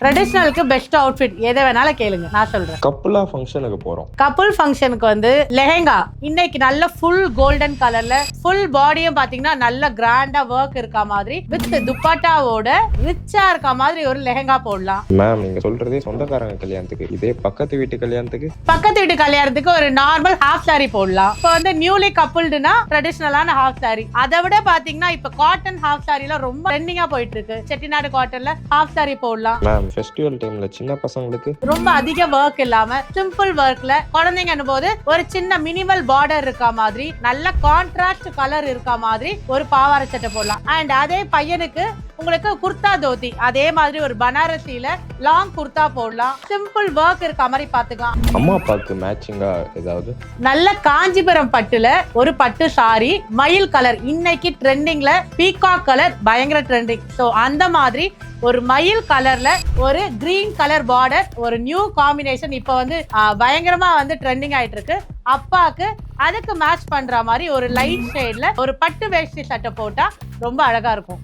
ட்ரெடிஷனலுக்கு best outfit எதை வேணாலும் கேளுங்க, நான் சொல்றேன். கப்புலா ஃபங்க்ஷனுக்கு போறோம். கப்புள் ஃபங்க்ஷனுக்கு வந்து லெஹெங்கா இன்னைக்கு நல்ல ஃபுல் கோல்டன் கலர்ல ஃபுல் பாடியும் பாத்தீங்கன்னா நல்ல கிராண்டா ஒர்க் இருக்க மாதிரி வித் துப்பட்டாவோட ரிச்சா இருக்க மாதிரி ஒரு லெஹெங்கா போடலாம். மேம் நீங்க சொல்றதே சொந்தக்காரங்க கல்யாணத்துக்கு, இதே பக்கத்து வீட்டு கல்யாணத்துக்கு ஒரு நார்மல் ஹாஃப் சாரி போடலாம். இப்போ வந்து நியூலி கப்புள்டுனா ட்ரெடிஷனலான ஹாஃப் சாரி. அதை விட பாத்தீங்கன்னா இப்ப காட்டன் ஹாஃப் சாரில ரொம்ப ட்ரெண்டிங்கா போயிட்டு இருக்கு. செட்டிநாடு காட்டன்ல ஹாஃப் சாரி போடலாம். மேம் ஃபெஸ்டிவல் டைம்ல சின்ன பசங்களுக்கு ரொம்ப அதிக ஒர்க் இல்லாம சிம்பிள் ஒர்க்ல குழந்தைங்க போது ஒரு சின்ன மினிமல் பார்டர் இருக்க மாதிரி நல்ல கான்ட்ராஸ்ட் கலர் இருக்க மாதிரி ஒரு பாவாடை சட்டை போடலாம். அண்ட் அதே பையனுக்கு உங்களுக்கு குர்தா தோத்தி அதே மாதிரி ஒரு பனாரசியில லாங் குர்தா போடலாம். சிம்பிள் ஒர்க் இருக்க மாதிரி பாத்துக்கலாம். அம்மா அப்பாவுக்கு மேட்சிங்கா ஏதாவது நல்ல காஞ்சிபுரம் பட்டுல ஒரு பட்டு சாரி மயில் கலர் இன்னைக்கு ட்ரெண்டிங்ல பீகாக் கலர் பயங்கர ட்ரெண்டிங். சோ அந்த மாதிரி ஒரு மயில் கலர்ல ஒரு கிரீன் கலர் பார்டர் ஒரு நியூ காம்பினேஷன் இப்ப வந்து பயங்கரமா வந்து ட்ரெண்டிங் ஆயிட்டு இருக்கு. அப்பாக்கு அதுக்கு மேட்ச் பண்ற மாதிரி ஒரு லைட் ஷேட்ல ஒரு பட்டு வேஷ்டி சட்டை போட்டா ரொம்ப அழகா இருக்கும்.